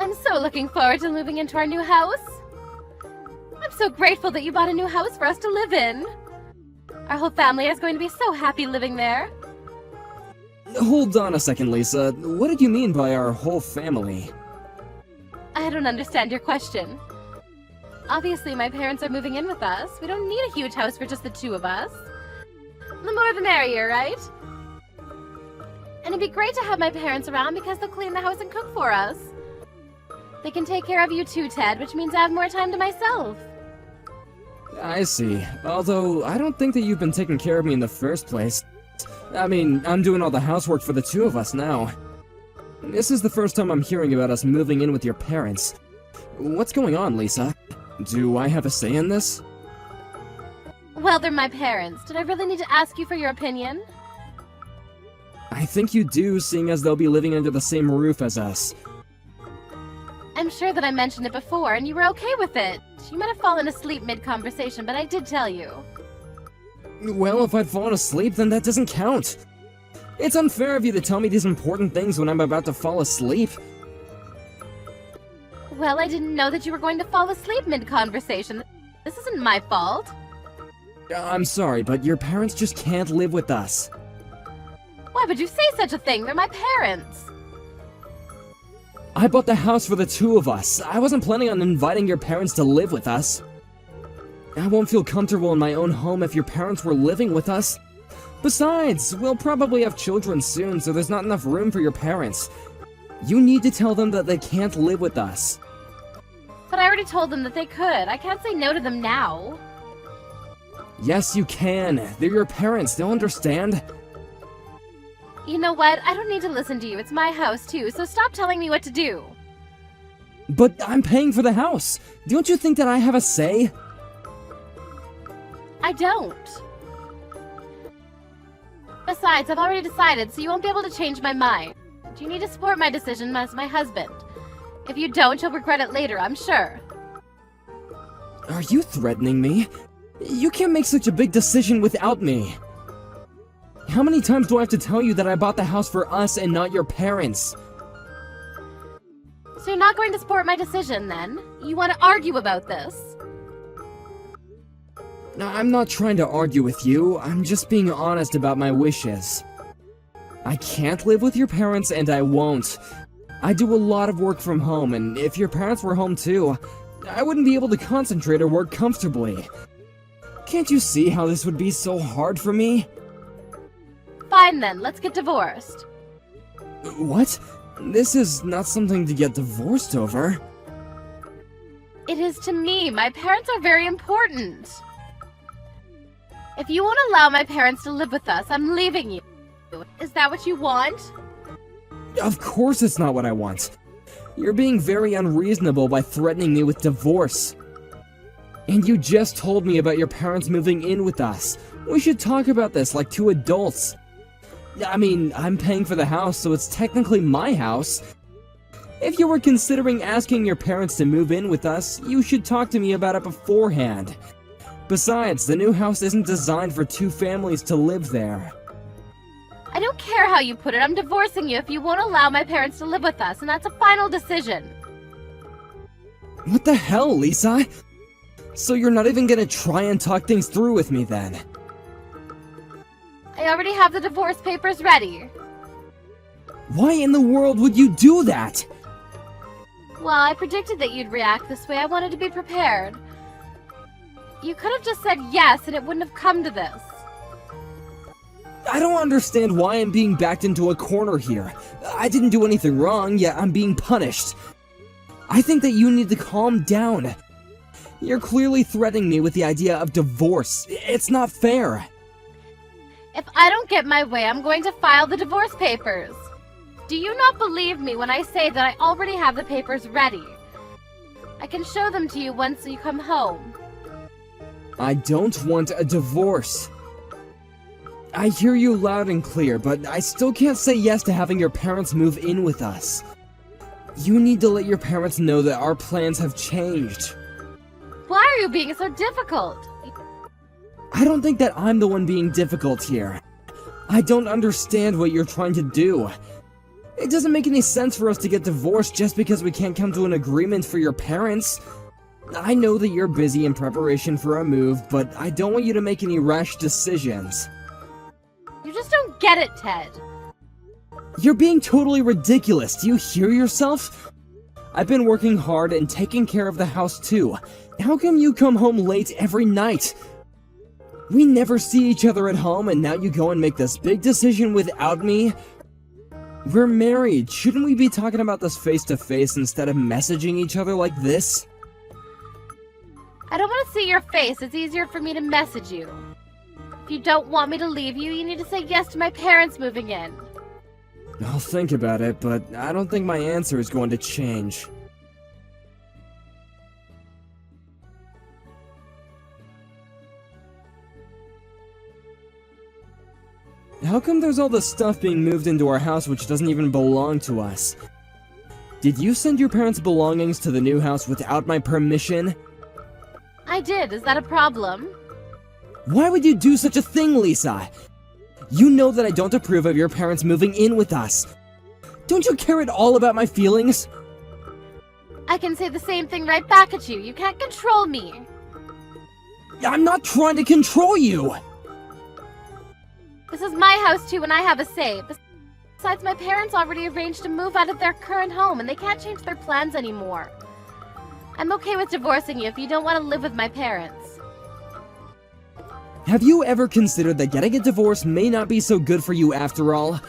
I'm so looking forward to moving into our new house. I'm so grateful that you bought a new house for us to live in. Our whole family is going to be so happy living there. Hold on a second, Lisa. What did you mean by our whole family? I don't understand your question. Obviously, my parents are moving in with us. We don't need a huge house for just the two of us. The more the merrier, right? And it'd be great to have my parents around because they'll clean the house and cook for us. They can take care of you too, Ted, which means I have more time to myself. I see. Although, I don't think that you've been taking care of me in the first place. I mean, I'm doing all the housework for the two of us now. This is the first time I'm hearing about us moving in with your parents. What's going on, Lisa? Do I have a say in this? Well, they're my parents. Did I really need to ask you for your opinion? I think you do, seeing as they'll be living under the same roof as us. I'm sure that I mentioned it before, and you were okay with it. You might have fallen asleep mid-conversation, but I did tell you. Well, if I'd fallen asleep, then that doesn't count. It's unfair of you to tell me these important things when I'm about to fall asleep. Well, I didn't know that you were going to fall asleep mid-conversation. This isn't my fault. I'm sorry, but your parents just can't live with us. Why would you say such a thing? They're my parents. I bought the house for the two of us. I wasn't planning on inviting your parents to live with us. I won't feel comfortable in my own home if your parents were living with us. Besides, we'll probably have children soon, so there's not enough room for your parents. You need to tell them that they can't live with us. But I already told them that they could. I can't say no to them now. Yes, you can. They're your parents. They'll understand. You know what? I don't need to listen to you. It's my house, too, so stop telling me what to do. But I'm paying for the house. Don't you think that I have a say? I don't. Besides, I've already decided, so you won't be able to change my mind. You need to support my decision as my husband. If you don't, you'll regret it later, I'm sure. Are you threatening me? You can't make such a big decision without me. How many times do I have to tell you that I bought the house for us and not your parents? So you're not going to support my decision, then? You want to argue about this? I'm not trying to argue with you, I'm just being honest about my wishes. I can't live with your parents and I won't. I do a lot of work from home, and if your parents were home too, I wouldn't be able to concentrate or work comfortably. Can't you see how this would be so hard for me? Fine then, let's get divorced. What? This is not something to get divorced over. It is to me. My parents are very important. If you won't allow my parents to live with us, I'm leaving you. Is that what you want? Of course it's not what I want. You're being very unreasonable by threatening me with divorce. And you just told me about your parents moving in with us. We should talk about this like two adults. I mean, I'm paying for the house, so it's technically my house. If you were considering asking your parents to move in with us, you should talk to me about it beforehand. Besides, the new house isn't designed for two families to live there. I don't care how you put it. I'm divorcing you if you won't allow my parents to live with us, and that's a final decision. What the hell, Lisa? So you're not even gonna try and talk things through with me then? I already have the divorce papers ready. Why in the world would you do that? Well, I predicted that you'd react this way. I wanted to be prepared. You could have just said yes, and it wouldn't have come to this. I don't understand why I'm being backed into a corner here. I didn't do anything wrong, yet I'm being punished. I think that you need to calm down. You're clearly threatening me with the idea of divorce. It's not fair. If I don't get my way, I'm going to file the divorce papers. Do you not believe me when I say that I already have the papers ready? I can show them to you once you come home. I don't want a divorce. I hear you loud and clear, but I still can't say yes to having your parents move in with us. You need to let your parents know that our plans have changed. Why are you being so difficult? I don't think that I'm the one being difficult here. I don't understand what you're trying to do. It doesn't make any sense for us to get divorced just because we can't come to an agreement for your parents. I know that you're busy in preparation for a move, but I don't want you to make any rash decisions. You just don't get it, Ted. You're being totally ridiculous. Do you hear yourself? I've been working hard and taking care of the house too. How come you come home late every night? We never see each other at home, and now you go and make this big decision without me? We're married. Shouldn't we be talking about this face to face instead of messaging each other like this? I don't want to see your face. It's easier for me to message you. If you don't want me to leave you, you need to say yes to my parents moving in. I'll think about it, but I don't think my answer is going to change. How come there's all this stuff being moved into our house which doesn't even belong to us? Did you send your parents' belongings to the new house without my permission? I did. Is that a problem? Why would you do such a thing, Lisa? You know that I don't approve of your parents moving in with us. Don't you care at all about my feelings? I can say the same thing right back at you. You can't control me. I'm not trying to control you! This is my house too, and I have a say. Besides, my parents already arranged to move out of their current home, and they can't change their plans anymore. I'm okay with divorcing you if you don't want to live with my parents. Have you ever considered that getting a divorce may not be so good for you after all?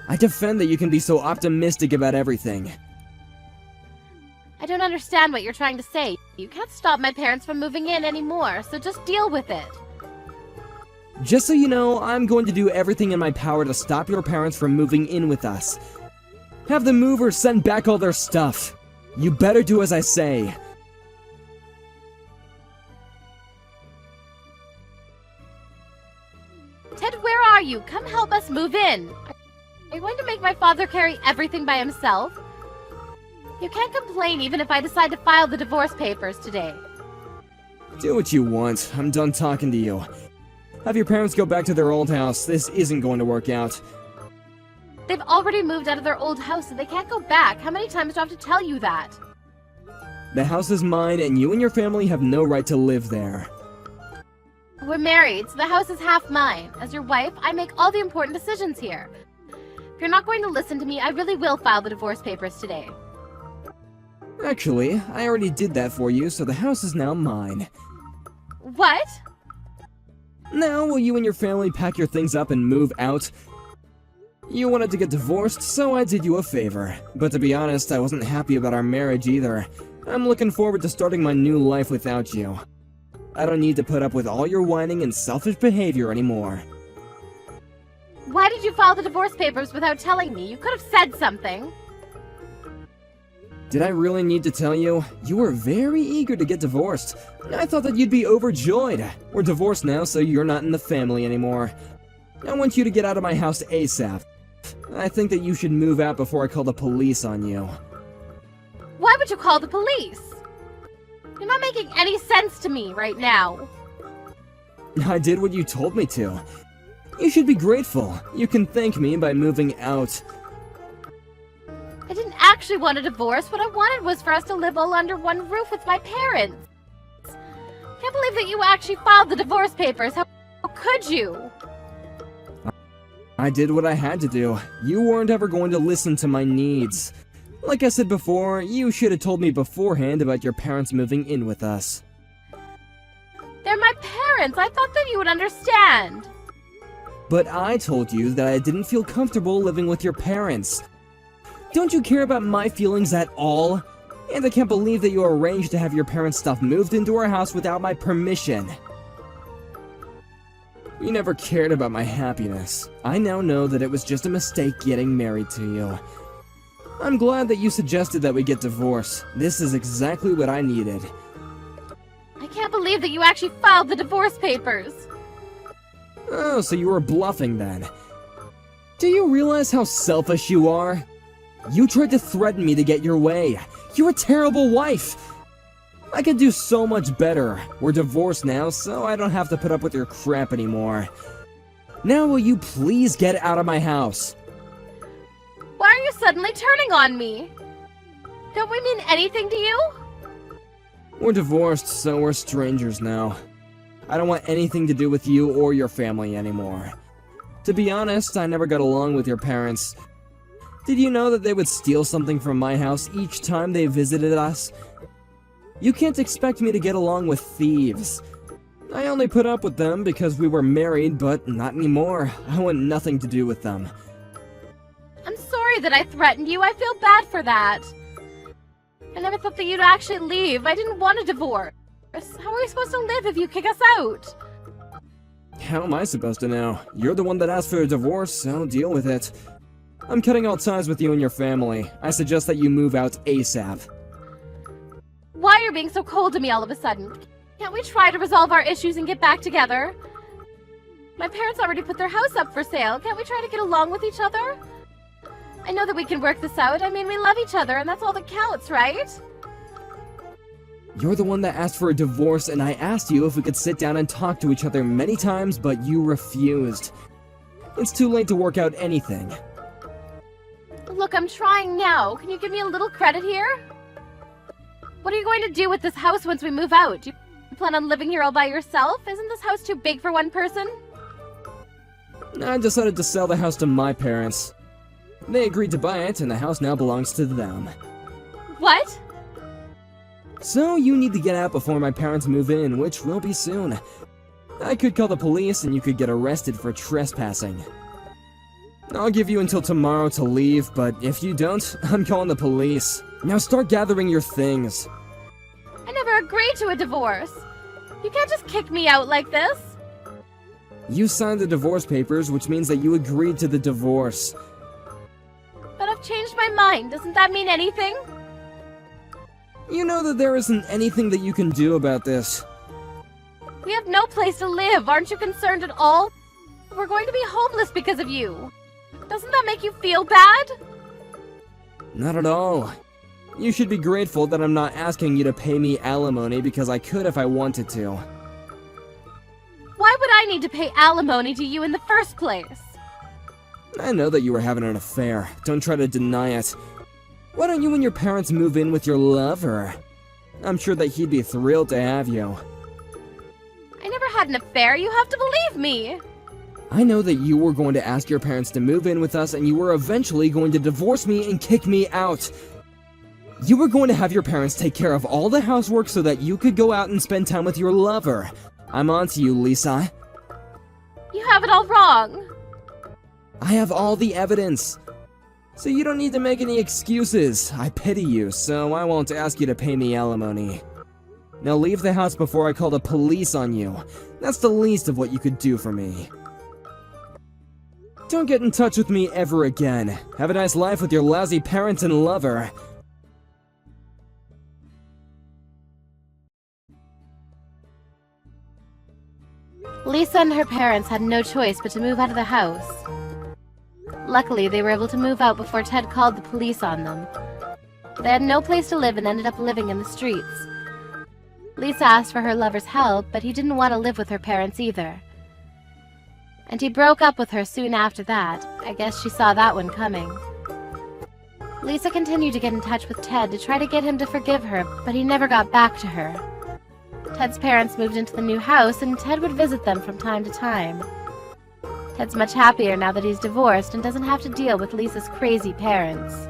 I defend that you can be so optimistic about everything. I don't understand what you're trying to say. You can't stop my parents from moving in anymore, so just deal with it. Just so you know, I'm going to do everything in my power to stop your parents from moving in with us. Have the movers send back all their stuff. You better do as I say. Ted, where are you? Come help us move in. Are you going to make my father carry everything by himself? You can't complain even if I decide to file the divorce papers today. Do what you want. I'm done talking to you. Have your parents go back to their old house. This isn't going to work out. They've already moved out of their old house and they can't go back. How many times do I have to tell you that? The house is mine, and you and your family have no right to live there. We're married, so the house is half mine. As your wife, I make all the important decisions here. If you're not going to listen to me, I really will file the divorce papers today. Actually, I already did that for you, so the house is now mine. What? Now, will you and your family pack your things up and move out? You wanted to get divorced, so I did you a favor. But to be honest, I wasn't happy about our marriage either. I'm looking forward to starting my new life without you. I don't need to put up with all your whining and selfish behavior anymore. Why did you file the divorce papers without telling me? You could have said something. Did I really need to tell you? You were very eager to get divorced. I thought that you'd be overjoyed. We're divorced now, so you're not in the family anymore. I want you to get out of my house ASAP. I think that you should move out before I call the police on you. Why would you call the police? You're not making any sense to me right now. I did what you told me to. You should be grateful. You can thank me by moving out. I didn't actually want a divorce. What I wanted was for us to live all under one roof with my parents. Can't believe that you actually filed the divorce papers. How could you? I did what I had to do. You weren't ever going to listen to my needs. Like I said before, you should have told me beforehand about your parents moving in with us. They're my parents. I thought that you would understand. But I told you that I didn't feel comfortable living with your parents. Don't you care about my feelings at all? And I can't believe that you arranged to have your parents' stuff moved into our house without my permission. You never cared about my happiness. I now know that it was just a mistake getting married to you. I'm glad that you suggested that we get divorced. This is exactly what I needed. I can't believe that you actually filed the divorce papers. Oh, so you were bluffing then. Do you realize how selfish you are? You tried to threaten me to get your way. You're a terrible wife. I could do so much better. We're divorced now, so I don't have to put up with your crap anymore. Now will you please get out of my house? Why are you suddenly turning on me? Don't we mean anything to you? We're divorced, so we're strangers now. I don't want anything to do with you or your family anymore. To be honest, I never got along with your parents. Did you know that they would steal something from my house each time they visited us? You can't expect me to get along with thieves. I only put up with them because we were married, but not anymore. I want nothing to do with them. I'm sorry that I threatened you. I feel bad for that. I never thought that you'd actually leave. I didn't want a divorce. How are we supposed to live if you kick us out? How am I supposed to know? You're the one that asked for a divorce, so deal with it. I'm cutting all ties with you and your family. I suggest that you move out ASAP. Why are you being so cold to me all of a sudden? Can't we try to resolve our issues and get back together? My parents already put their house up for sale. Can't we try to get along with each other? I know that we can work this out. I mean, we love each other, and that's all that counts, right? You're the one that asked for a divorce, and I asked you if we could sit down and talk to each other many times, but you refused. It's too late to work out anything. Look, I'm trying now. Can you give me a little credit here? What are you going to do with this house once we move out? Do you plan on living here all by yourself? Isn't this house too big for one person? I decided to sell the house to my parents. They agreed to buy it, and the house now belongs to them. What? So you need to get out before my parents move in, which will be soon. I could call the police and you could get arrested for trespassing. I'll give you until tomorrow to leave, but if you don't, I'm calling the police. Now start gathering your things. I never agreed to a divorce. You can't just kick me out like this. You signed the divorce papers, which means that you agreed to the divorce. But I've changed my mind. Doesn't that mean anything? You know that there isn't anything that you can do about this. We have no place to live. Aren't you concerned at all? We're going to be homeless because of you. Doesn't that make you feel bad? Not at all. You should be grateful that I'm not asking you to pay me alimony because I could if I wanted to. Why would I need to pay alimony to you in the first place? I know that you were having an affair. Don't try to deny it. Why don't you and your parents move in with your lover? I'm sure that he'd be thrilled to have you. I never had an affair. You have to believe me. I know that you were going to ask your parents to move in with us and you were eventually going to divorce me and kick me out. You were going to have your parents take care of all the housework so that you could go out and spend time with your lover. I'm on to you, Lisa. You have it all wrong. I have all the evidence. So you don't need to make any excuses. I pity you, so I won't ask you to pay me alimony. Now leave the house before I call the police on you. That's the least of what you could do for me. Don't get in touch with me ever again. Have a nice life with your lousy parents and lover. Lisa and her parents had no choice but to move out of the house. Luckily, they were able to move out before Ted called the police on them. They had no place to live and ended up living in the streets. Lisa asked for her lover's help, but he didn't want to live with her parents either. And he broke up with her soon after that. I guess she saw that one coming. Lisa continued to get in touch with Ted to try to get him to forgive her, but he never got back to her. Ted's parents moved into the new house, and Ted would visit them from time to time. Ted's much happier now that he's divorced and doesn't have to deal with Lisa's crazy parents.